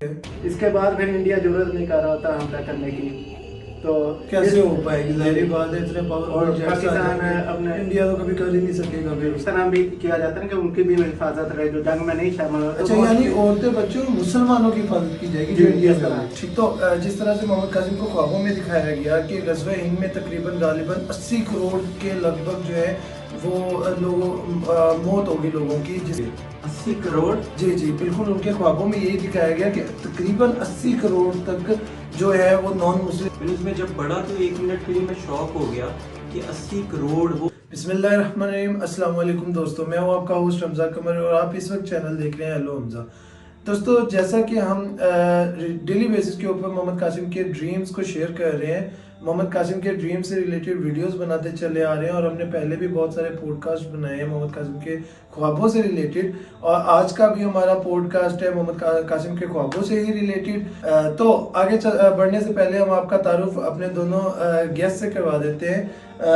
इसके बाद फिर इंडिया जरूरत नहीं कर रहा होता हमला करने की, तो कैसे हो पाएगी? जाहिर बात है, इतने और पावरफुल पाकिस्तान अपने इंडिया तो कभी कर ही नहीं सकेगा फिर। इस तरह भी किया जाता है कि उनकी भी हिफाजत रहे जो जंग में नहीं शामिल होते। अच्छा, यानी औरतें, बच्चों और मुसलमानों की हिफाजत की जाएगी जो इंडिया में। ठीक, तो जिस तरह से मोहम्मद कासिम को ख्वाबों में दिखाया गया कि गज़वा हिंद में तकरीबन गालिबन 80 करोड़ के लगभग जो है वो लोगों मौत होगी लोगों की। जिस 80 करोड़? जी जी बिल्कुल, उनके ख्वाबों में यही दिखाया गया कि तकरीबन 80 करोड़ तक जो है वो नॉन मुस्लिम। मैंने उसमें जब पढ़ा तो 1 मिनट के लिए मैं शॉक हो गया कि 80 करोड़ वो। बिस्मिल्लाहिर्रहमानिर्रहीम, अस्सलाम वालेकुम दोस्तों, मैं हूं आपका होस्ट हमजा कमर और आप इस वक्त चैनल देख रहे हैं हेलो हमजा। दोस्तों, जैसा कि हम डेली बेसिस के ऊपर मोहम्मद कासिम के ड्रीम्स को शेयर कर रहे हैं, मोहम्मद कासिम के ड्रीम से रिलेटेड वीडियोस बनाते चले आ रहे हैं और हमने पहले भी बहुत सारे पॉडकास्ट बनाए हैं मोहम्मद कासिम के ख्वाबों से रिलेटेड, और आज का भी हमारा पॉडकास्ट है मोहम्मद कासिम के ख्वाबों से ही रिलेटेड। तो आगे बढ़ने से पहले हम आपका तारुफ अपने दोनों गेस्ट से करवा देते हैं।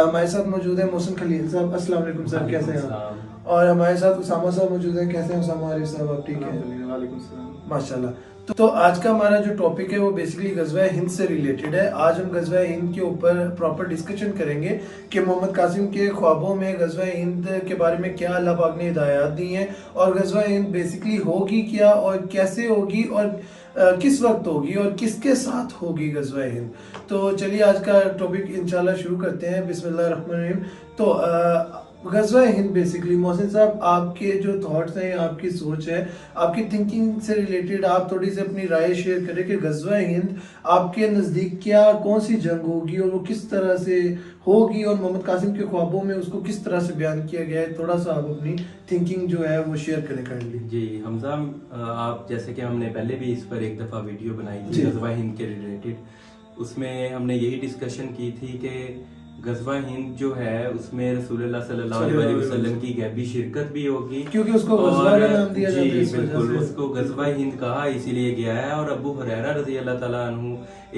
हमारे साथ मौजूद है मोहसिन खलील साहब। अस्सलाम वालेकुम सर, कैसे हैं आप? और हमारे साथ उसामा साहब मौजूद हैं। कैसे हैं उसामा आरिफ साहब, आप ठीक हैं? वालेकुम सलाम। माशाल्लाह। तो आज का हमारा जो टॉपिक है वो बेसिकली गज़वा हिंद से रिलेटेड है। आज हम गज़वा हिंद के ऊपर प्रॉपर डिस्कशन करेंगे कि मोहम्मद कासिम के ख्वाबों में गज़वा हिंद के बारे में क्या अल्लाह पाक ने हिदायत दी हैं, और गज़वा हिंद बेसिकली होगी क्या और कैसे होगी और किस वक्त होगी और किसके साथ होगी गज़वा हिंद। तो चलिए आज का टॉपिक इंशाल्लाह शुरू करते हैं। बिस्मिल्लाहिर्रहमानिर्रहीम। तो गज़वा हिंद बेसिकली मोहसिन साहब, आपके जो थॉट्स हैं, आपकी सोच है, आपकी थिंकिंग से रिलेटेड आप थोड़ी सी अपनी राय शेयर करें कि गज़वा हिंद आपके नज़दीक क्या कौन सी जंग होगी और वो किस तरह से होगी और मोहम्मद कासिम के ख्वाबों में उसको किस तरह से बयान किया गया है। थोड़ा सा आप अपनी थिंकिंग जो है वो शेयर करें काइंडली। जी हमजा, आप जैसे कि हमने पहले भी इस पर एक दफ़ा वीडियो बनाई थी गज़वा हिंद के रिलेटेड, उसमें हमने यही डिस्कशन की थी कि गज़वा हिंद जो है उसमें रसूलुल्लाह सल्लल्लाहु अलैहि वसल्लम की गैबी शिरकत भी होगी, क्योंकि उसको गज़वा का नाम दिया जाता है। जी बिल्कुल, उसको गज़वा हिंद कहा इसीलिए गया है। और अबू हुरैरा रज़ी अल्लाह ताला अन्हु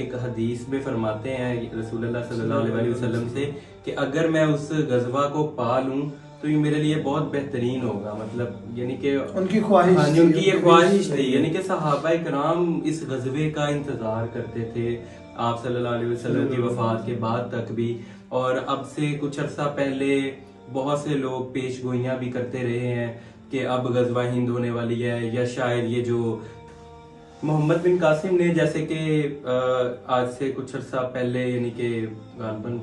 एक हदीस में फरमाते हैं रसूलुल्लाह सल्लल्लाहु अलैहि वसल्लम से कि अगर मैं उस गज़वा को पा लूं तो ये मेरे लिए बहुत बेहतरीन होगा। मतलब यानी कि उनकी ख्वाहिश, उनकी ये ख्वाहिश थी, यानी कि सहाबा इकराम इस गज़वे का इंतजार करते थे आप सल्लल्लाहु अलैहि वसल्लम की वफात के बाद तक भी। और अब से कुछ अर्सा पहले बहुत से लोग पेश गोइयां भी करते रहे हैं कि अब गज़वा हिंद होने वाली है, या शायद ये जो मोहम्मद बिन कासिम ने, जैसे कि आज से कुछ अर्सा पहले यानी कि गालबन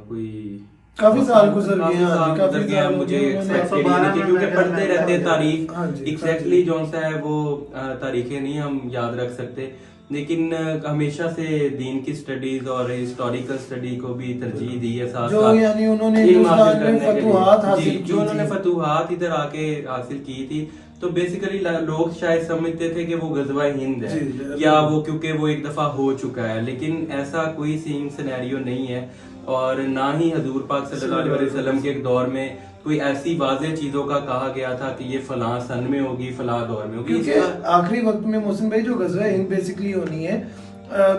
कोई काफी साल गुजर गए, मुझे क्योंकि पढ़ते रहते तारीख, एग्जैक्टली जो सा है वो तारीखें नहीं हम याद रख सकते, लेकिन हमेशा से दीन की स्टडीज और हिस्टोरिकल स्टडी को भी तरजीह दी है। साथ जो यानी उन्होंने हिंदुस्तान में फतूहात हासिल की, जो उन्होंने फतूहात इधर आके हासिल की थी, तो बेसिकली लोग शायद समझते थे कि वो गज़वा हिंद है या वो क्योंकि वो एक दफा हो चुका है, लेकिन ऐसा कोई सीन सिनेरियो नहीं है। और ना ही हजूर पाक सल्लल्लाहु अलैहि वसल्लम के एक दौर में कोई ऐसी वाज़ेह चीजों का कहा गया था कि ये फलां सन में होगी, फलां दौर में होगी। क्योंकि आखिरी वक्त में मोहसिन भाई जो गज़वा हिंद बेसिकली होनी है,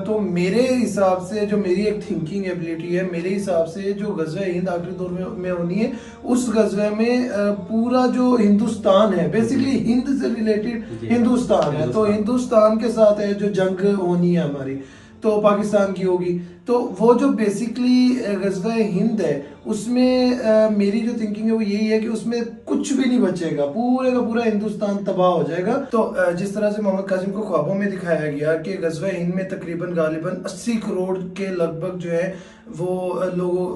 तो मेरे हिसाब से जो मेरी एक थिंकिंग एबिलिटी है, मेरे हिसाब से जो गज़वा हिंद आखिरी दौर में होनी है, उस गज़वे में पूरा जो हिंदुस्तान है, बेसिकली हिंद से रिलेटेड हिंदुस्तान है, तो हिंदुस्तान के साथ है जो जंग होनी है हमारी, तो पाकिस्तान की होगी। तो वो जो बेसिकली गज़वा हिंद है उसमें मेरी जो थिंकिंग है वो यही है कि उसमें कुछ भी नहीं बचेगा, पूरे का पूरा हिंदुस्तान तबाह हो जाएगा। तो जिस तरह से मोहम्मद कासिम को ख्वाबों में दिखाया गया कि गज़वा हिंद में तकरीबन गालिबन 80 करोड़ के लगभग जो है वो लोगों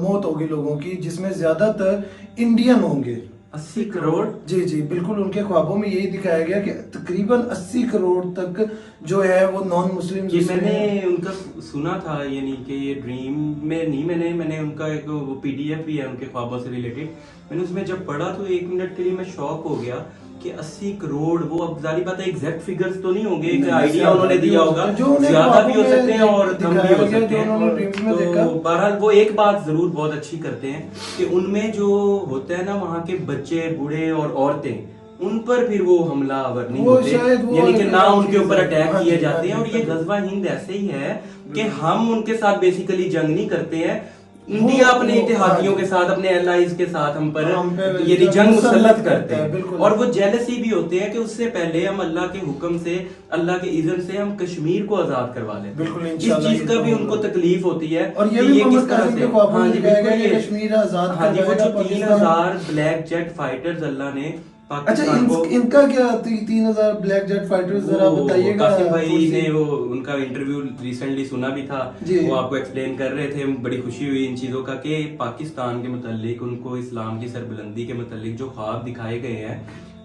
मौत होगी लोगों की, जिसमें ज्यादातर इंडियन होंगे। 80 करोड़? जी जी बिल्कुल, उनके ख्वाबों में यही दिखाया गया कि तकरीबन 80 करोड़ तक जो है वो नॉन मुस्लिम। ये मैंने उनका सुना था, यानी कि ये ड्रीम में नहीं, मैंने उनका एक वो पीडीएफ भी है उनके ख्वाबों से रिलेटेड, मैंने उसमें जब पढ़ा तो 1 मिनट के लिए मैं शॉक हो गया कि 80 करोड़, वो अब जारी बात है एग्जैक्ट फिगर्स तो नहीं होंगे, एक आइडिया उन्होंने दिया होगा, ज्यादा भी हो सकते हैं और कम भी हो सकते हैं। तो बहरहाल वो एक बात जरूर बहुत अच्छी करते हैं कि उनमें जो होता है ना वहाँ के बच्चे, बूढ़े और औरतें, उन पर फिर वो हमलावर नहीं होते, यानी कि ना उनके ऊपर अटैक किए जाते हैं। और ये गज़वा हिंद ऐसे ही है कि हम उनके साथ बेसिकली जंग नहीं करते हैं, इंडिया अपने इत्तेहादियों के साथ, अपने एलाइज के साथ हम पर ये जंग मुसल्लत करते हैं, और वो जेलसी भी होते हैं कि उससे पहले हम अल्लाह के हुक्म से, अल्लाह के इज़्न से हम कश्मीर को आजाद करवा लेते हैं। इस चीज का भी उनको तकलीफ होती है, और ये भी किस तरह से, हाँ जी बिल्कुल, ये कश्मीर आजाद, हाँ जी, वो जो 3000 ब्लैक जेट फाइटर्स अल्लाह ने अच्छा, इनका क्या 3000 ब्लैक जेट फाइटर्स, जरा बताइएगा। कासिम भाई ने वो उनका इंटरव्यू रिसेंटली सुना भी था, वो आपको एक्सप्लेन कर रहे थे, बड़ी खुशी हुई इन चीजों का कि पाकिस्तान के मुतालिक, उनको इस्लाम की सरबुलंदी के मुतालिक जो ख्वाब दिखाए गए हैं,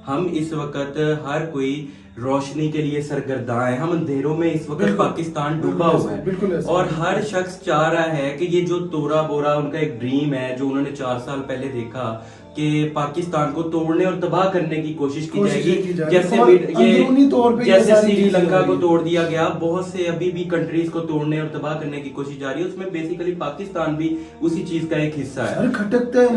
हम इस वक्त हर कोई रोशनी के लिए सरगर्दा है, हम अंधेरों में इस वक्त पाकिस्तान डूबा हुआ है, और हर शख्स चाह रहा है कि ये जो तोरा बोरा उनका एक ड्रीम है जो उन्होंने 4 साल पहले देखा कि पाकिस्तान को तोड़ने और तबाह करने की कोशिश की जाएगी, जैसे श्रीलंका को तोड़ दिया गया, बहुत से अभी भी कंट्रीज को तोड़ने और तबाह करने की कोशिश जारी है, उसमें बेसिकली पाकिस्तान भी उसी चीज का एक हिस्सा है।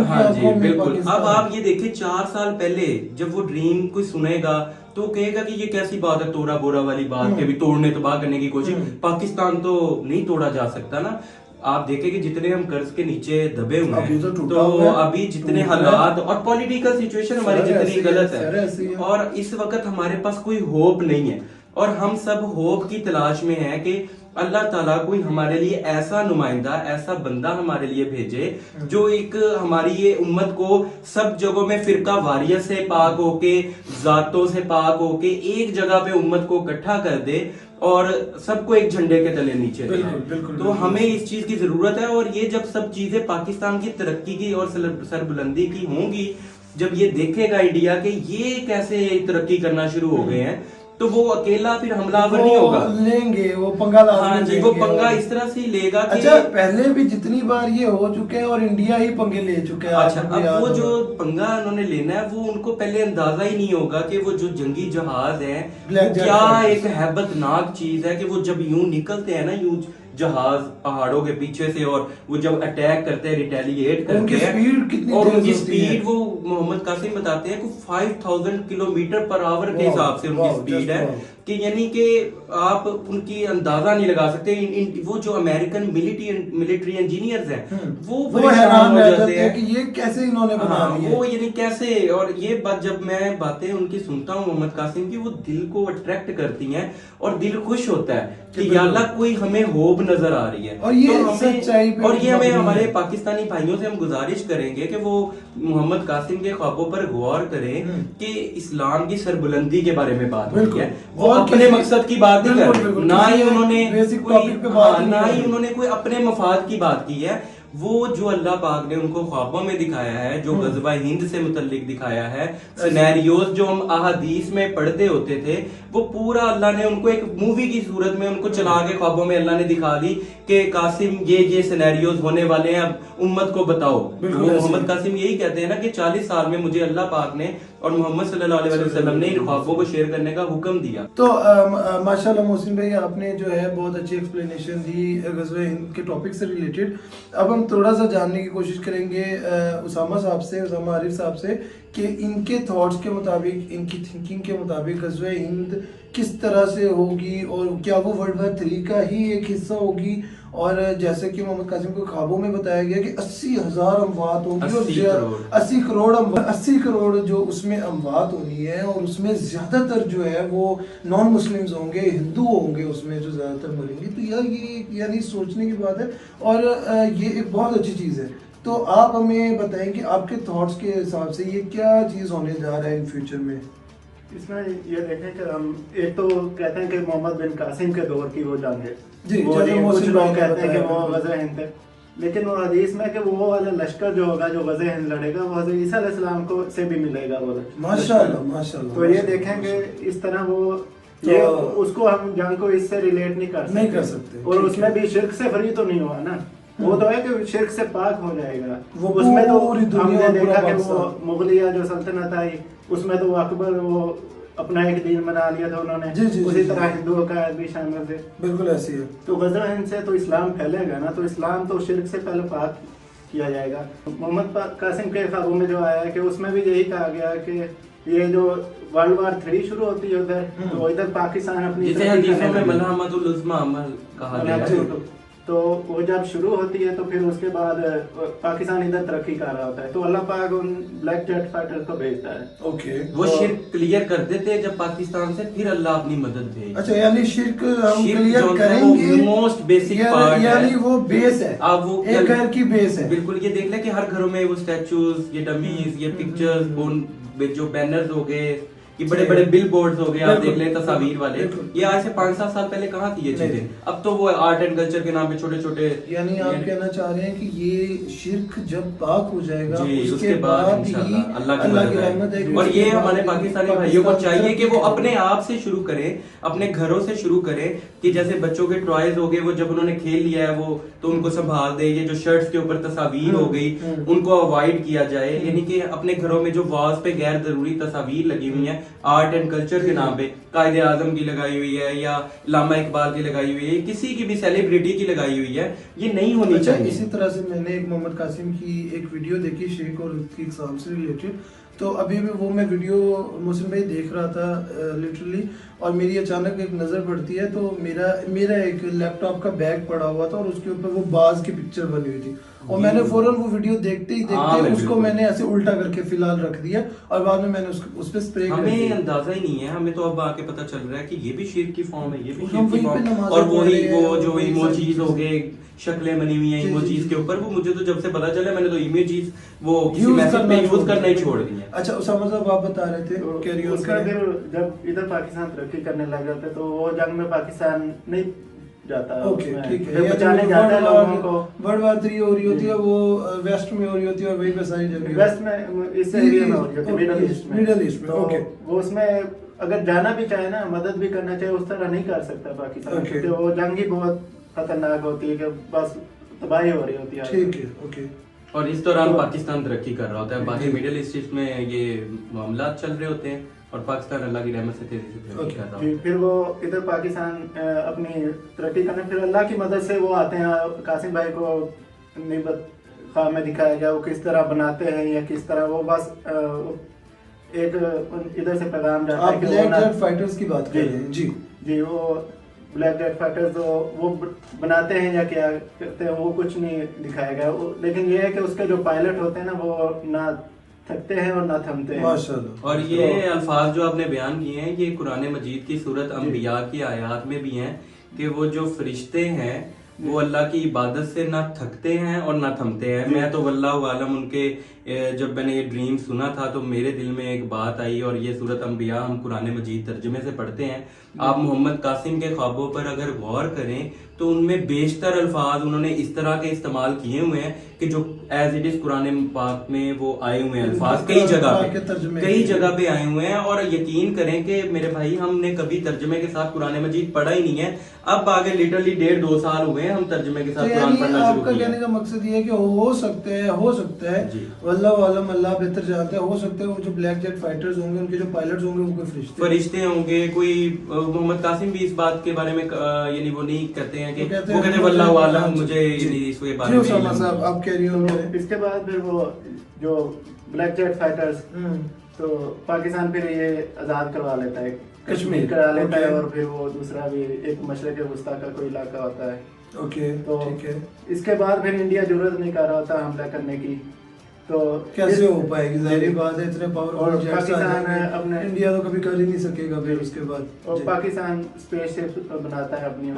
हाँ जी बिल्कुल। अब आप ये देखें, 4 साल पहले जब वो ड्रीम कोई सुनेगा तो कहेगा कि ये कैसी बात है, तोड़ा बोरा वाली बात के भी तोड़ने तबाह करने की कोशिश, पाकिस्तान तो नहीं तोड़ा जा सकता ना। आप देखें कि जितने हम कर्ज के नीचे दबे हुए हैं, तो अभी जितने हालात और पॉलिटिकल सिचुएशन हमारी जितनी गलत है, और इस वक्त हमारे पास कोई होप नहीं है, और हम सब होप की तलाश में हैं कि अल्लाह ताला कोई हमारे लिए ऐसा नुमाइंदा, ऐसा बंदा हमारे लिए भेजे जो एक हमारी ये उम्मत को सब जगहों में फिरका वारियत से पाक होके, जातों से पाक होके एक जगह पे उम्मत को इकट्ठा कर दे और सबको एक झंडे के तले नीचे दे। तो हमें इस चीज की जरूरत है, और ये जब सब चीजें पाकिस्तान की तरक्की की और सरबुलंदी की होंगी, जब ये देखेगा इंडिया के ये कैसे तरक्की करना शुरू हो गए हैं, तो वो अकेला फिर हमलावर नहीं होगा, लेंगे वो पंगा। हाँ जी, वो पंगा इस तरह से लेगा कि अच्छा, पहले भी जितनी बार ये हो चुके हैं और इंडिया ही पंगे ले चुके हैं। अच्छा, अब वो जो पंगा उन्होंने लेना है, वो उनको पहले अंदाजा ही नहीं होगा कि वो जो जंगी जहाज है क्या एक हैबतनाक चीज है, कि वो जब यूं निकलते हैं ना, यूं जहाज पहाड़ों के पीछे से, और वो जब अटैक करते हैं, रिटेलिएट करते हैं, और उनकी स्पीड वो मोहम्मद कासिम बताते हैं कि 5000 किलोमीटर पर आवर के हिसाब से उनकी स्पीड है, कि यानी कि आप उनकी अंदाजा नहीं लगा सकते। वो जो अमेरिकन मिलिट्री इंजीनियर्स हैं, वो हैरान हो जाते हैं कि ये कैसे इन्होंने बना लिया, वो यानी कैसे। और ये बात जब मैं बातें उनकी सुनता हूँ मोहम्मद कासिम की, वो दिल को अट्रैक्ट करती हैं, और दिल खुश होता है कि या अल्लाह कोई हमें होप नजर आ रही है। और ये सच्चाई पे, और ये हमें हमारे पाकिस्तानी भाइयों से हम गुजारिश करेंगे कि वो मोहम्मद कासिम के ख्वाबों पर गौर करें कि इस्लाम की सरबुलंदी के बारे में बात होती है, वो अपने मकसद की बात नहीं कर रहे, ना ही उन्होंने कोई अपने मफाद की बात की है। वो जो अल्लाह पाक ने उनको ख्वाबों में दिखाया है, जो गज़वा हिंद से मुतल्लिक दिखाया है, सिनेरियोज जो हम अहादीस में पढ़ते होते थे, वो पूरा अल्लाह ने उनको एक मूवी की सूरत में उनको चला के ख्वाबों में अल्लाह ने दिखा दी कि कासिम ये सिनेरियोज होने वाले हैं, अब उम्मत को बताओ। मोहम्मद कासिम यही कहते हैं ना कि 40 साल में मुझे अल्लाह पाक ने और मोहम्मद सल्लल्लाहु अलैहि वसल्लम ने इन ख्वाबों को शेयर करने का हुक्म दिया। तो माशाल्लाह मोहसिन भाई, आपने जो है बहुत अच्छी एक्सप्लेनेशन दी गज़वा हिंद के टॉपिक से रिलेटेड। अब हम थोड़ा सा जानने की कोशिश करेंगे उसामा आरिफ साहब से कि इनके थॉट्स के मुताबिक, इनकी थिंकिंग के मुताबिक गज़वा हिंद किस तरह से होगी, और क्या वो वर्ल्ड वार 3 का ही एक हिस्सा होगी, और जैसे कि मोहम्मद कासिम को ख्वाबों में बताया गया कि 80,000 अमवात होंगी, 80 करोड़ जो उसमें अमवात होनी है, और उसमें ज्यादातर जो है वो नॉन मुस्लिम्स होंगे, हिंदू होंगे उसमें जो ज्यादातर मरेंगे। तो ये यानी सोचने की बात है, और ये एक बहुत अच्छी चीज़ है। तो आप हमें बताएं कि आपके थॉट्स के हिसाब से ये क्या चीज़ होने जा रहा है इन फ्यूचर में। इसमें ये देखें कि हम एक तो कहते हैं कि मोहम्मद बिन कासिम के दौर की वो जंग है, कुछ लोग कहते हैं कि वो गज़वा हिंद है, लेकिन वो हदीस में कि वो वाला लश्कर जो होगा जो गज़वा हिंद लड़ेगा, वो हज़रत ईसा अलैहिस्सलाम को से भी मिलेगा वो माशाल्लाह। तो ये देखेंगे इस तरह वो ये उसको हम जंग को इससे रिलेट नहीं कर सकते। और उसमें भी शिर्क से फ्री तो नहीं हुआ ना, वो तो है कि शिर्क से पाक हो जाएगा। वो उसमें तो हमने देखा कि वो मुगलिया जो सल्तनत आई, उसमें तो अकबर वो अपना एक दिन बना लिया था उन्होंने, उसी तरह हिंदुओं का भी शामिल थे। बिल्कुल ऐसी है। तो गज़वा हिंद से तो इस्लाम फैलेगा ना, तो इस्लाम तो शिर्क से पहले पाक किया जाएगा। मोहम्मद कासिम के ख्वाबों में जो आया है कि उसमें भी यही कहा गया कि ये जो वर्ल्ड वार 3 शुरू होती है उधर, तो इधर पाकिस्तान अपनी जिसे हदीसों में मलहमतुल उज़्मा अमल कहा गया है। तो वो जब शुरू होती है तो फिर उसके बाद पाकिस्तान इधर तरक्की कर रहा होता है, तो अल्लाह पाक उन ब्लैक जेट फाइटर को भेजता है। ओके, वो तो शिर्क क्लियर कर देते हैं जब पाकिस्तान से, फिर अल्लाह अपनी मदद भेज। अच्छा, यानी शिर्क हम शिर्क क्लियर जो है करेंगे, वो मोस्ट बेसिक पार्ट है, यानी वो बेस है, अब वो एक घर की बेस है। बिल्कुल। ये देख ले कि हर घरों में वो स्टैचूज, ये डमीज, ये पिक्चर्स, जो बैनर्स हो गए, ये बड़े बड़े बिल बोर्ड हो गए, आप देख लें तस्वीर वाले, ये आज से 5-7 साल पहले कहाँ थी ये चीजें? अब तो वो आर्ट एंड कल्चर के नाम पे छोटे छोटे। यानी आप कहना चाह रहे हैं कि ये शिर्क जब पाक हो जाएगा उसके बाद ही अल्लाह की रहमत है। और ये हमारे पाकिस्तानी भाइयों को चाहिए कि वो अपने आप से शुरू करें, अपने घरों से शुरू करें, कि जैसे बच्चों के टॉयज हो गए, वो जब उन्होंने खेल लिया है वो, तो उनको संभाल दे। ये जो शर्ट्स के ऊपर तस्वीर हो गई, उनको अवॉइड किया जाए। यानी कि अपने घरों में जो वॉल्स पे गैर जरूरी तस्वीर लगी हुई है आर्ट एंड कल्चर के नाम पे, कायदे आजम की लगाई हुई है या लामा इकबाल की लगाई हुई है, किसी की भी सेलिब्रिटी की लगाई हुई है, ये नहीं होनी चाहिए। इसी तरह से मैंने एक मोहम्मद कासिम की एक वीडियो देखी शेख और उसकी एग्जाम से रिलेटेड, तो अभी भी वो मैं वीडियो मोहसिन भाई देख रहा था लिटरली, और मेरी अचानक एक नज़र पड़ती है, तो मेरा एक लैपटॉप का बैग पड़ा हुआ था और उसके ऊपर वो बाज की पिक्चर बनी हुई थी, और मैंने फौरन वो वीडियो देखते ही उसको मैंने ऐसे उल्टा करके फिलहाल रख दिया, और बाद में मैंने उस पे स्प्रे कर दिया। हमें अंदाजा ही नहीं है, हमें तो अब आके पता चल रहा है कि ये भी शिर्क की फॉर्म है, ये भी शिर्क की फॉर्म है। और वही वो जो इमोजीज हो गए, शक्लें बनी हुई हैं इमोजीज के ऊपर, वो मुझे तो जब से पता चला मैंने तो इमोजीज वो किसी मैसेज पे यूज करना ही छोड़ दी है। अच्छा उसामा साहब, आप बता रहे थे कैरी ऑन उसका फिर जब इधर पाकिस्तान तरक्की करने लग जाता है तो वो जंग में पाकिस्तान नहीं जाता। ओके, ठीक है। बचाने जाता है लोगों को। वर्ल्ड वार 3 हो रही होती है, वो वेस्ट में हो रही होती है, और वहीं पे सारी जगह वेस्ट में, इस एरिया में हो रही होती है, मिडिल ईस्ट में। ओके, वो उसमें अगर जाना भी चाहे ना, मदद भी करना चाहे, उस तरह नहीं कर सकता पाकिस्तान, क्योंकि वो जंग ही बहुत खतरनाक होती है कि बस तबाही हो रही होती है। ठीक है, ओके। और इस दौरान पाकिस्तान तरक्की कर रहा होता है, बाकी मिडिल ईस्ट में ये मामला चल रहे होते हैं, और पाकिस्तान अल्लाह की रहमत से तेजी से तरक्की कर रहा है। फिर वो इधर पाकिस्तान अपनी तरक्की करने, फिर अल्लाह की मदद से वो आते हैं। कासिम भाई को निबत ख्वाब में दिखाया गया वो किस तरह बनाते हैं या किस तरह वो बस एक इधर से पैगाम जाता है कि ब्लैक जेट फाइटर्स की बात कर रहे हैं। जी जी, वो ब्लैक जेट फाइटर्स तो वो बनाते हैं या क्या करते हैं वो कुछ नहीं दिखाया गया, लेकिन ये है कि उसके जो पायलट होते हैं ना, वो ना थकते हैं और ना थमते हैं माशाल्लाह। और ये अल्फाज जो आपने बयान किए हैं, ये कुरान मजीद की सूरत अंबिया की आयात में भी हैं कि वो जो फरिश्ते हैं वो अल्लाह की इबादत से ना थकते हैं और ना थमते हैं। मैं तो वल्लाहु आलम, उनके जब मैंने ये ड्रीम सुना था तो मेरे दिल में एक बात आई, और ये सूरत अंबिया हम कुरान मजीद तर्जुमे से पढ़ते हैं। आप मोहम्मद कासिम के ख्वाबों पर अगर गौर करें तो उनमें बेशतर अल्फाज उन्होंने इस तरह के इस्तेमाल किए हुए हैं कि जो एज इट इज कुरान पाक में वो आए हुए हैं अल्फाज कई जगह पे आए हुए हैं। और यकीन करें कि मेरे भाई, हमने कभी तर्जुमे के साथ कुरान मजीद पढ़ा ही नहीं है। अब आगे लिटरली 1.5-2 साल हुए हैं हम तर्जुमे के साथ कुरान पढ़ना शुरू किया। आपका कहने का मकसद ये है कि हो सकता है वल्लाहु आलम, अल्लाह बेहतर जानते हैं, हो सकता है वो जो ब्लैक जेट फाइटर्स होंगे, उनके जो पायलट्स होंगे, वो कोई फरिश्ते होंगे। कोई मोहम्मद कासिम भी इस बात के बारे में यानी वो नहीं कहते हैं कि वो कहते हैं वल्लाहु आलम, मुझे इसके बारे में आप कैरी ऑन करें। इसके बाद फिर वो जो ब्लैक जेट फाइटर्स, तो पाकिस्तान फिर ये आजाद करवा लेता है, कश्मीर करा लेता है, और फिर वो दूसरा भी एक मशरक़ वस्ता का कोई इलाका होता है। ओके, तो ठीक है। इसके बाद फिर इंडिया जरूरत नहीं कर रहा होता हमला करने की, तो कैसे हो पाएगी? जाहिर बात है, इतने पावरफुल पाकिस्तान अपने इंडिया तो कभी कर ही नहीं सकेगा फिर उसके बाद। और पाकिस्तान स्पेसशिप बनाता है अपनी,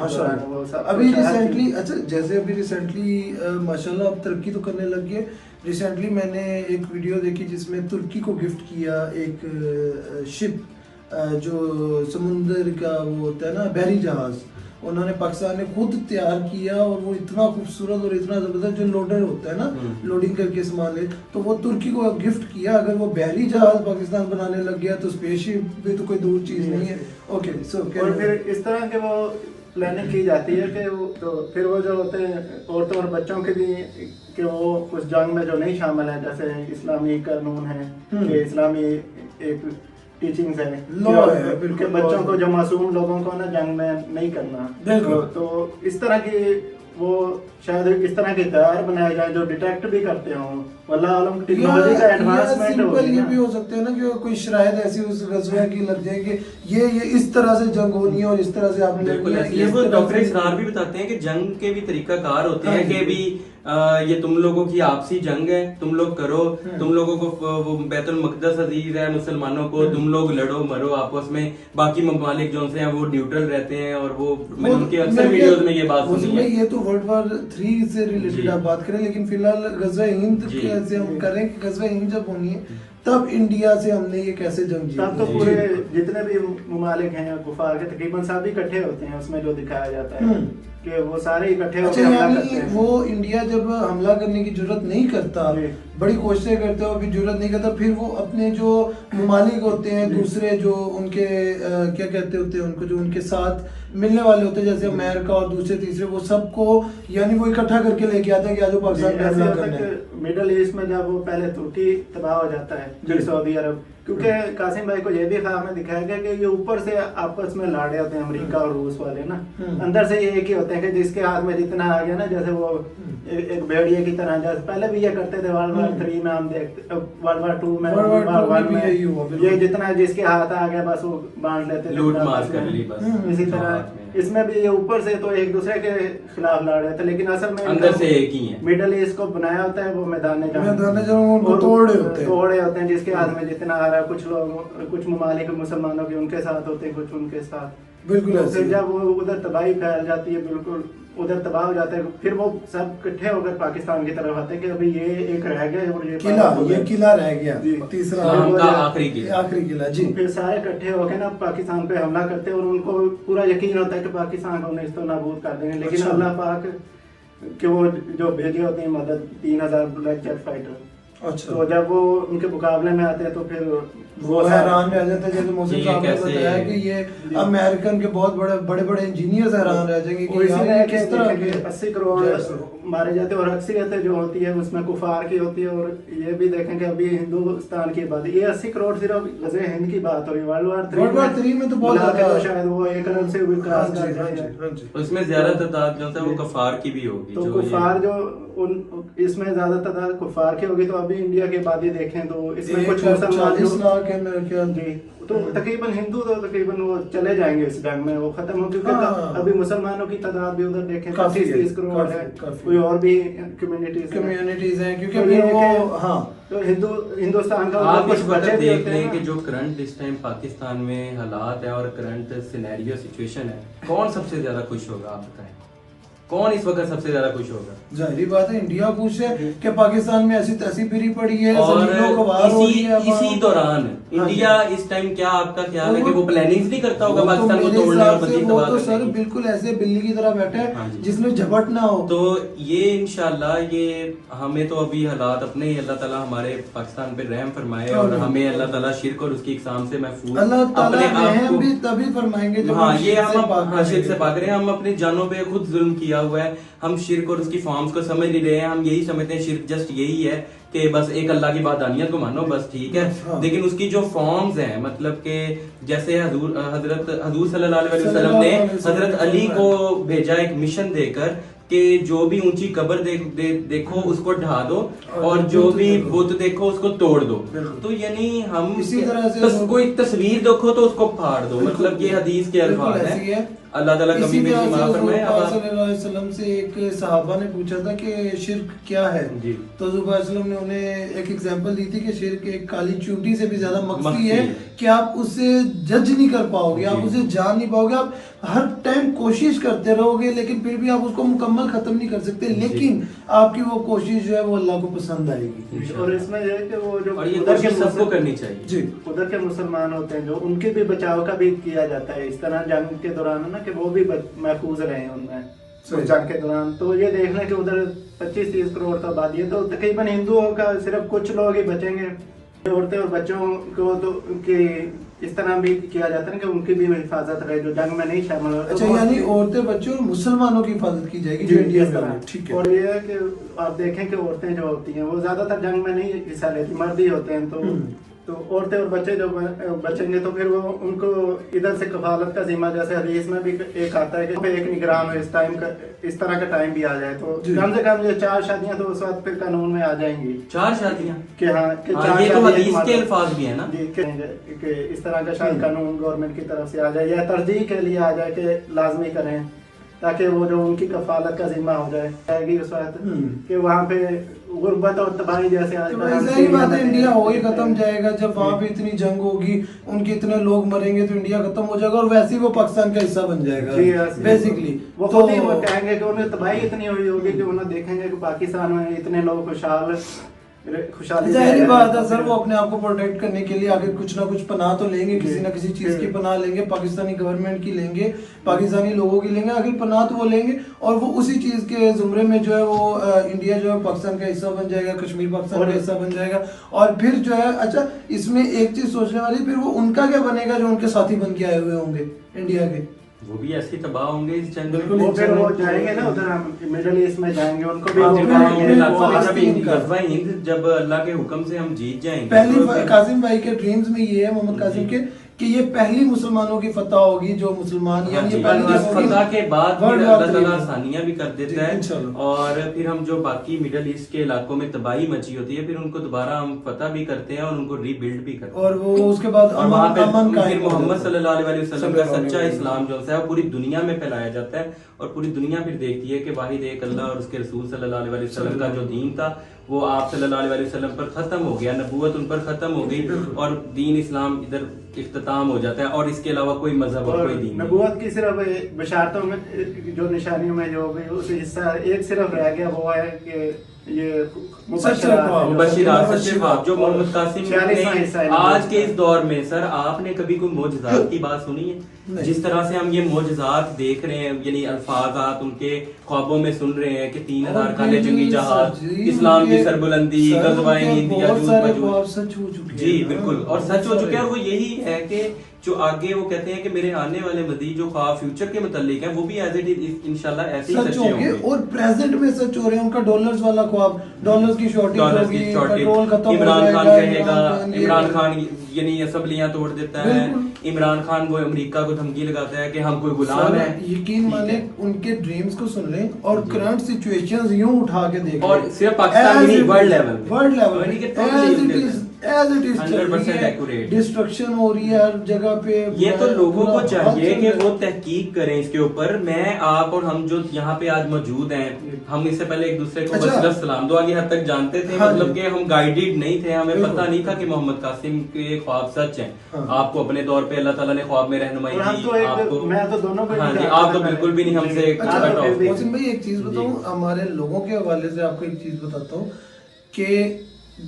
अभी रिसेंटली, अच्छा जैसे अभी रिसेंटली माशाल्लाह अब तरक्की तो करने लग गए। रिसेंटली मैंने एक वीडियो देखी जिसमें तुर्की को गिफ्ट किया एक शिप, जो समुद्र का वो होता है ना, बहरी जहाज, उन्होंने पाकिस्तान ने खुद तैयार किया, और वो इतना खूबसूरत और इतना जबरदस्त, जो लोडर होता है ना, लोडिंग करके सामान ले, तो वो तुर्की को गिफ्ट किया। अगर वो बहरी जहाज पाकिस्तान बनाने लग गया तो स्पेसशिप भी तो कोई दूर चीज नहीं है। ओके, सो और फिर इस तरह के वो प्लानिंग की जाती है कि वो तो फिर वो जो होते हैं औरतों और बच्चों के भी, कि वो उस जंग में जो नहीं शामिल है, जैसे इस्लामी कानून है कि इस्लामी एक टीचिंग्स है, लॉ है, बिल्कुल बच्चों को, जो मासूम लोगों को ना जंग में नहीं करना। तो इस तरह की वो शायद इस तरह के हथियार बनाए जाए जो डिटेक्ट भी करते हों, वल्लाह आलम टेक्नोलॉजी का एडवांसमेंट हो ये भी हो सकते हैं ना कि कोई शरायत ऐसी उस गज़वे की लग जाएगी, ये इस तरह से जंग होनी है और इस तरह से आपने ये वो डॉक्टर इसरार भी बताते हैं कि जंग के भी तरीका कार होते हैं कि भी ये तुम लोगों की आपसी जंग है, तुम लोग करो, तुम लोगों को वो बैतुल मक़दस अजीज है मुसलमानों को, तुम लोग लड़ो मरो आपस में, बाकी ममालिक जो से हैं वो न्यूट्रल रहते हैं। और वो मैंने उनके अक्सर वीडियोस में ये बात सुनी है। ये तो वर्ल्ड वॉर 3 से रिलेटेड आप बात करें, लेकिन फिलहाल गज़वे हिंद से हम करें कि गज़वे हिंद जब होनी है तब इंडिया से हमने ये कैसे जंग जीती? तब तो पूरे जितने भी ममालिक हैं कुफार के तकरीबन सब इकट्ठे होते हैं, उसमें जो दिखाया जाता है कि वो सारे इकट्ठे होकर हमला करते हैं। वो इंडिया जब हमला करने की जरूरत नहीं करता, बड़ी कोशिशें करते हो, अभी जरूरत नहीं करता, फिर वो अपने जो ममालिक होते हैं दूसरे जो उनके क्या कहते होते हैं उनको, जो उनके साथ मिलने वाले होते हैं जैसे अमेरिका और दूसरे तीसरे, वो सबको यानी वो इकट्ठा करके लेके आते हैं कि आज पाकिस्तान पे हमला करना है। मिडल ईस्ट में जब वो पहले तुर्की तबाह हो जाता है फिर सऊदी अरब, क्योंकि कासिम भाई को ये भी ख्वाब में दिखाया गया कि ये ऊपर से आपस में लड़ रहे होते हैं अमेरिका और रूस वाले ना, अंदर से ये एक ही होते हैं कि जिसके हाथ में जितना आ गया ना, जैसे वो एक भेड़िए की तरह, जैसे पहले भी ये करते थे वर्ल्ड वॉर 3 में, हम देखते वर्ल्ड वॉर 2 में, वर्ल्ड वॉर 1 में, ये जितना जिसके हाथ आ गया बस वो बांट लेते थे, लूट मार कर ली बस। इसी तरह इसमें भी ये ऊपर से तो एक दूसरे के खिलाफ लड़ रहे थे, लेकिन असल में अंदर से एक ही है। मिडल ईस्ट को बनाया होता है वो मैदान तोड़े होते हैं जिसके हाथ में जितना आ रहा है। कुछ लोग कुछ ममालिक मुसलमानों के उनके साथ होते हैं, कुछ उनके साथ, बिल्कुल। तो फिर जब वो उधर तबाही फैल जाती है, बिल्कुल उधर तबाह हो जाता है, फिर वो सब इकट्ठे होकर पाकिस्तान की तरफ आते हैं कि अभी ये एक रह गया और ये किला रह गया, तीसरा आखिरी किला जी। फिर सारे इकट्ठे होकर ना पाकिस्तान पे हमला करते हैं और उनको पूरा यकीन होता है कि पाकिस्तान को नेस्तो नाबूद कर देंगे, लेकिन अल्लाह पाक कि वो जो भेजे होते हैं मदद 3000 ब्लैक जेट फाइटर, तो जब वो उनके मुकाबले में आते हैं तो फिर वो हैरान रह जाते हैं, जैसे मोहसिन साहब ने बताया कि ये अमेरिकन के बहुत बड़े इंजीनियर्स हैरान रह जाएंगे कि यार किस तरह के 80 करोड़ मारे जाते हैं। और अक्सरियत जो होती है उसमें कुफार की होती है, और ये भी देखें कि अभी हिंदुस्तान की बात, ये 80 करोड़ सिर्फ गज़वे हिंद की बात हो रही है। वर्ल्ड वॉर 3 में तो बहुत ज्यादा, शायद वो 1 अरब से भी क्रॉस कर जाएगा, उसमें ज्यादा तादाद जो है वो कुफार की भी होगी। तो कुफार जो इसमें ज्यादा तादाद कुफार की होगी। तो अभी इंडिया की आबादी देखें तो इसमें कुछ 40 लाख है मेरे ख्याल जी, तो तकरीबन हिंदू तो तकरीबन वो चले जाएंगे इस जंग में, वो खत्म हो, क्योंकि अभी मुसलमानों की तादाद भी उधर देखें 30 करोड़ है, कोई और भी कम्युनिटीज हैं, क्योंकि तो हिंदुस्तान का आप कुछ बता देख लें कि जो करंट इस टाइम पाकिस्तान में हालात है और करंट सिनेरियो सिचुएशन है, कौन सबसे ज्यादा खुश होगा? आप बताएं, कौन इस वक्त सबसे ज्यादा खुश होगा? जाहिर बात है इंडिया खुश है कि पाकिस्तान में ऐसी तैसी फिरी पड़ी है, और इसी दौरान इंडिया इस टाइम क्या आपका ख्याल है कि वो प्लानिंग नहीं करता होगा पाकिस्तान को तोड़ने और मजीद तबाह करने की? सर बिल्कुल ऐसे बिल्ली की तरह बैठे हैं जिसमें झपट ना हो। तो ये इंशाल्लाह ये हमें तो अभी हालात अपने ही, अल्लाह ताला हमारे पाकिस्तान पे रहम फरमाए और हमें अल्लाह ताला शिर्क और उसकी इकसाम से महफूज अपने आप को भी तभी फरमाएंगे जब हाँ ये हम शिर्क से भाग रहे हैं। हम अपनी जानों पे खुद जुल्म किया हुआ है, हम शिर्क और उसकी फॉर्म्स को समझ नहीं रहे हैं। हम यही समझते हैं शिर्क जस्ट यही है कि बस एक अल्लाह की वादानियत को मानो, बस ठीक है। लेकिन उसकी जो फॉर्म्स हैं, मतलब कि जैसे हजूर सल्लल्लाहु अलैहि वसल्लम ने हजरत अली को भेजा एक मिशन देकर कि जो भी ऊंची कब्र देखो उसको ढा दो और जो भी बुत देखो उसको तोड़ दो। तो यानी हम इसी तरह से कोई तस्वीर देखो तो उसको फाड़ दो, मतलब ये हदीस के अल्फाज हैं। अल्लाह ताला कभी भी माफ फरमाए। सल्लल्लाहु अलैहि वसल्लम से एक सहाबा ने पूछा था कि शिर्क क्या है, तो हजूर वसल्लम ने उन्हें एक एग्जांपल दी थी कि शिर्क एक काली चूंटी से भी ज्यादा मख्फी है कि आप उसे जज नहीं कर पाओगे, आप उसे जान नहीं पाओगे, आप हर टाइम कोशिश करते रहोगे लेकिन फिर भी आप उसको मुकम्मल खत्म नहीं कर सकते, लेकिन आपकी वो कोशिश जो है वो अल्लाह को पसंद आएगी। और इसमें यह है कि वो जो उधर के सबको करनी चाहिए जी, उधर के मुसलमान होते हैं जो उनके भी बचाव का भी किया जाता है इस तरह जंग के दौरान है ना, कि वो भी महफूज रहे उनमें जंग के दौरान। तो ये देखना कि उधर 25-30 करोड़ तो आबादी है, तो तकरीबन हिंदुओं का सिर्फ कुछ लोग ही बचेंगे। औरतें और बच्चों को तो इस तरह भी किया जाता है कि उनकी भी हिफाजत रहे जो जंग में नहीं शामिल होते। अच्छा, यानी औरतें बच्चों और मुसलमानों की हिफाजत की जाएगी जो इंडिया में, ठीक है। और ये है कि आप देखें कि औरतें जो होती हैं वो ज्यादातर जंग में नहीं हिस्सा लेती, मर्द ही होते हैं, तो तो औरतें और बच्चे जो बचेंगे तो फिर वो उनको इधर से कफालत का जिम्मा, जैसे हदीस में भी एक आता है कि एक निगरान हो, इस तरह का टाइम भी आ जाए तो कम से कम ये 4 शादियां तो उस वक्त फिर कानून में आ जाएंगी। 4 शादियां कि हाँ कि 4 ये तो हदीस के अल्फाज भी है ना जी, कि इस तरह का शायद कानून गवर्नमेंट की तरफ से आ जाए या तरजीह के लिए आ जाए कि लाजमी करें, ताकि वो जो उनकी कफालत का जिम्मा हो जाएगी उस वक्त कि वहाँ पे गुर्बत और तबाही जैसे सही बात है, इंडिया हो ही खत्म जाएगा जब वहाँ पे इतनी जंग होगी, उनके इतने लोग मरेंगे तो इंडिया खत्म हो जाएगा और वैसे ही वो पाकिस्तान का हिस्सा बन जाएगा बेसिकली। वो खुद ही वो कहेंगे कि उन्हें तबाही इतनी हुई होगी कि उन्हें देखेंगे कि पाकिस्तान में इतने लोग खुशहाली। जाहिर बात है सर, वो अपने आप को प्रोटेक्ट करने के लिए आगे कुछ ना कुछ पनाह तो लेंगे, किसी ना किसी चीज की पनाह लेंगे, पाकिस्तानी गवर्नमेंट की लेंगे, पाकिस्तानी लोगों की लेंगे, आखिर पनाह तो वो लेंगे और वो उसी चीज के जुमरे में जो है वो इंडिया जो है पाकिस्तान का हिस्सा बन जाएगा, कश्मीर पाकिस्तान का हिस्सा बन जाएगा। और फिर जो है अच्छा इसमें एक चीज सोचने वाली, फिर वो उनका क्या बनेगा जो उनके साथी बन के आए हुए होंगे इंडिया के, वो भी ऐसे तबाह होंगे इस जंग में। वो फिर वो जाएंगे ना उधर, हम मिडिल ईस्ट में जाएंगे, उनको भी हिंद जब अल्लाह के हुक्म से हम जीत जाएंगे। पहली कासिम भाई के ड्रीम्स में ये है, मोहम्मद कासिम के, कि ये पहली मुसलमानों की फतह होगी जो मुसलमान यानी ये पहली फतह के बाद अल्लाह ताला आसानियां भी कर देता है और फिर हम जो बाकी मिडिल ईस्ट के इलाकों में तबाही मची होती है फिर उनको दोबारा हम फतह भी करते हैं और उनको रीबिल्ड भी करते हैं और वो उसके बाद और वहाँ पे फिर मोहम्मद सल्लल्लाहु अलैहि वसल्लम का सच्चा इस्लाम जो है वो पूरी दुनिया में फैलाया जाता है और पूरी दुनिया फिर देखती है कि वाहिद एक अल्लाह और उसके रसूल सल्लल्लाहु अलैहि वसल्लम का जो दीन था वो आप सल्लल्लाहु अलैहि वसल्लम पर खत्म हो गया, नबूवत उन पर खत्म हो गई और दीन इस्लाम इधर इख्तिताम हो जाता है और इसके अलावा कोई मजहब और कोई दीन नबूवत की सिर्फ बशारतों में जो निशानियों में जो भी उस हिस्सा एक सिर्फ रह गया वो है कि ये मुबश्शिरात सच्चे ख्वाब जो मोहम्मद कासिम ने आज के इस दौर में सर आपने कभी कोई मोजज़ात की बात सुनी है? जिस तरह से हम ये मोजज़ात देख रहे हैं यानी अल्फाजात उनके ख्वाबों में सुन रहे हैं कि 3000 काले जंगी जहाज, इस्लाम की सरबुलंदी, गज़वाए हिंद, सच हो चुके जी बिल्कुल और सच हो चुके हैं और वो यही है कि जो आगे वो कहते हैं कि मेरे आने वाले मजीद जो ख्वाब फ्यूचर के मुतालिक हैं वो भी एज इट इज इंशाल्लाह ऐसे ही सच्चे होंगे और प्रेजेंट में सच हो रहे हैं। उनका डॉलर्स वाला ख्वाब, डॉलर्स की शॉर्टेज होगी, पेट्रोल खत्म हो इमरान खान कहेगा, इमरान खान यानी असम्बलियां तोड़ देता है, इमरान खान वो अमेरिका को धमकी लगाता है कि हम कोई गुलाम है। यकीन माने उनके ड्रीम्स को सुन लें और करंट सिचुएशंस यूं उठा के देखें और सिर्फ पाकिस्तान नहीं world level as it is 100% accurate destruction हो रही है हर जगह पे। ये तो लोगों को चाहिए कि वो तहकीक करें इसके ऊपर। मैं आप और हम जो यहाँ पे आज मौजूद हैं हम इससे पहले एक दूसरे को बस सलाम दुआ की हद तक जानते थे, मतलब कि हम गाइडेड नहीं थे, हमें पता नहीं था कि मोहम्मद कासिम के ख्वाब सच हैं। आपको अपने दौर पे अल्लाह ताला ने ख्वाब में रहनुमाई दी, आपको मैं तो दोनों पे हाँ जी आप तो बिल्कुल भी नहीं हमसे। मोहसिन भाई एक चीज बताऊं, हमारे लोगों के हवाले से आपको एक चीज बताता हूँ कि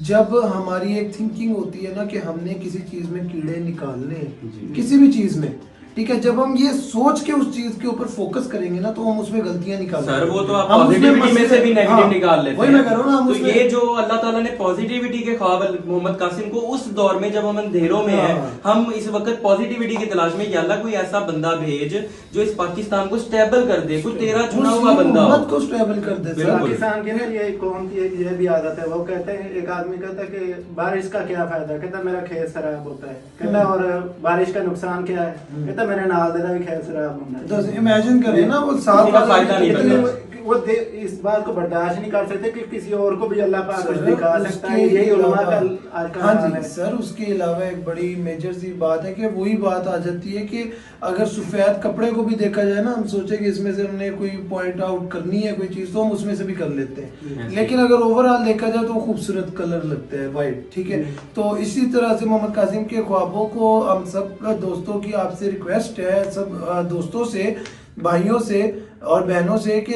जब हमारी एक थिंकिंग होती है ना कि हमने किसी चीज में कीड़े निकालने हैं, किसी भी चीज में, ठीक है, जब हम ये सोच के उस चीज के ऊपर फोकस करेंगे ना तो हम उसमें गलतियां निकाल सर वो तो आप पॉजिटिविटी में से भी नेगेटिव निकाल लेते हैं। मैं कह रहा हूं ना, तो ये जो अल्लाह ताला ने पॉजिटिविटी के ख्वाब मोहम्मद कासिम को उस दौर में जब हम अंधेरों में हैं, हम इस वक्त पॉजिटिविटी की तलाश में, या अल्लाह कोई ऐसा बंदा भेज जो इस पाकिस्तान को स्टेबल कर दे, कोई तेरा चुना हुआ बंदा को स्टेबल कर दे। पाकिस्तान की ना ये कौन की ये भी आदत है, वो कहते हैं, एक आदमी कहता है कि बारिश का क्या फायदा, कहता मेरा खेत खराब होता है, कहता और बारिश का नुकसान क्या है, कहता मेरे नाल दे तो इमेजिन करें ना वो साथ का फायदा नहीं, वो इस बात को बर्दाश्त नहीं कर सकते कि किसी और को भी अल्लाह पाक कुछ दिखा सकता है। यही उलमा का आज का हां जी सर। उसके अलावा एक बड़ी मेजर सी बात है कि वही बात आ जाती है कि अगर सफेद कपड़े को भी देखा जाए ना, हम सोचे कि इसमें से हमने कोई पॉइंट आउट करनी है कोई चीज तो हम उसमें से भी कर लेते हैं, लेकिन अगर ओवरऑल देखा जाए तो खूबसूरत कलर लगता है व्हाइट, ठीक है। तो इसी तरह से मोहम्मद कासिम के ख्वाबों को हम सब दोस्तों की आपसे रिक्वेस्ट है, सब दोस्तों से, भाइयों से और बहनों से कि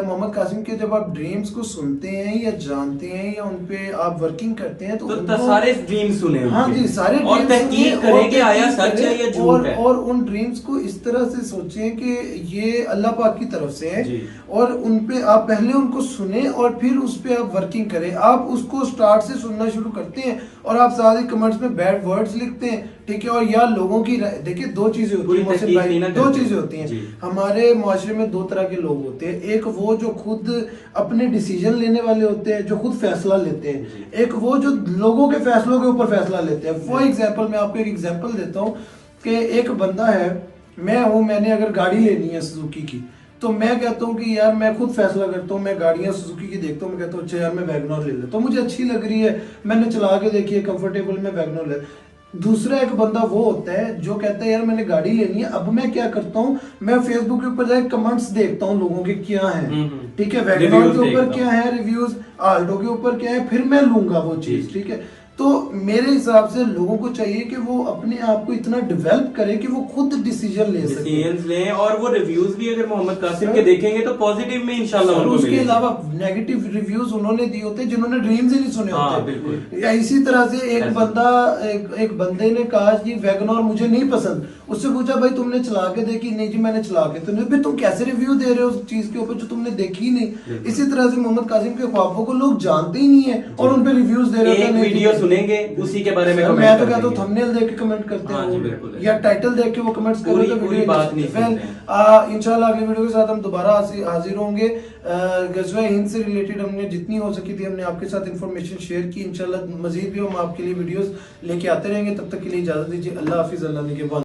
मोहम्मद कासिम के जब आप ड्रीम्स को सुनते हैं या जानते हैं या उनपे आप वर्किंग करते हैं तो सारे ड्रीम्स सुने, हाँ जी सारे और तहकीक करें कि आया सच है या झूठ है, और उन ड्रीम्स को इस तरह से सोचें कि ये अल्लाह पाक की तरफ से है और उनपे आप पहले उनको सुने और फिर उस पे आप वर्किंग करें। आप उसको स्टार्ट से सुनना शुरू करते हैं और आप साथ ही कमेंट्स में बैड वर्ड्स लिखते हैं, ठीक है, और या लोगों की देखिए दो चीजें होती हैं, दो चीजें होती हैं हमारे मुआशरे में, दो तरह के लोग होते हैं। एक वो जो खुद अपने डिसीजन लेने वाले होते हैं, जो खुद फैसला लेते हैं, एक वो जो लोगों के फैसलों के ऊपर फैसला लेते हैं। फॉर एग्जाम्पल मैं आपको एक एग्जाम्पल देता हूँ कि एक बंदा है, मैं हूँ, मैंने अगर गाड़ी लेनी है सुजुकी की, तो मैं कहता हूँ कि यार मैं खुद फैसला करता हूँ, मैं गाड़ियाँ सुजुकी की देखता हूँ, मैं कहता हूँ अच्छा यार मैं वैगनर ले लेता हूँ, मुझे अच्छी लग रही है, मैंने चला के देखी है, कंफर्टेबल, मैं वैगनर ले। दूसरा एक बंदा वो होता है जो कहता है यार मैंने गाड़ी लेनी है, अब मैं क्या करता हूँ, मैं फेसबुक के ऊपर जाके कमेंट्स देखता हूँ लोगों के क्या है, ठीक है, वैगनर के ऊपर क्या है रिव्यूज, आल्टो के ऊपर क्या है, फिर मैं लूंगा वो चीज, ठीक है। तो मेरे हिसाब से लोगों को चाहिए कि वो अपने आप को इतना डेवलप करे कि वो खुद डिसीजन ले सके, और वो रिव्यूज भी अगर मोहम्मद कासिम के देखेंगे तो पॉजिटिव में इंशाल्लाह उनको उसके अलावा नेगेटिव रिव्यूज उन्होंने दिए होते हैं जिन्होंने ड्रीम्स ही नहीं सुने होते। या इसी तरह से एक बंदा एक बंदे ने कहा कि वैगनर मुझे नहीं पसंद, उससे पूछा भाई तुमने चला के देखी? नहीं जी मैंने चला के। तो तुम कैसे रिव्यू दे रहे हो उस चीज के ऊपर जो तुमने देखी ही नहीं। इसी तरह से मोहम्मद कासिम के ख्वाबों को लोग जानते ही नहीं है और उन पे रिव्यूज दे रहे हैं, सुनेंगे उसी के बारे में कमेंट मैं तो कहता हूँ थंबनेल देख के कमेंट करते हैं या टाइटल देख के वो कमेंट्स कर रहे हैं, बात नहीं। इंशाल्लाह अगली वीडियो के साथ हम दोबारा हाजिर होंगे। गज़वा हिंद से रिलेटेड हमने जितनी हो सकी थी हमने आपके साथ इंफॉर्मेशन शेयर की। इंशाल्लाह मजीद भी हम आपके लिए वीडियोस लेके आते रहेंगे। तब तक के लिए इजाजत दीजिए। अल्लाह हाफिज। अल्लाह के बाद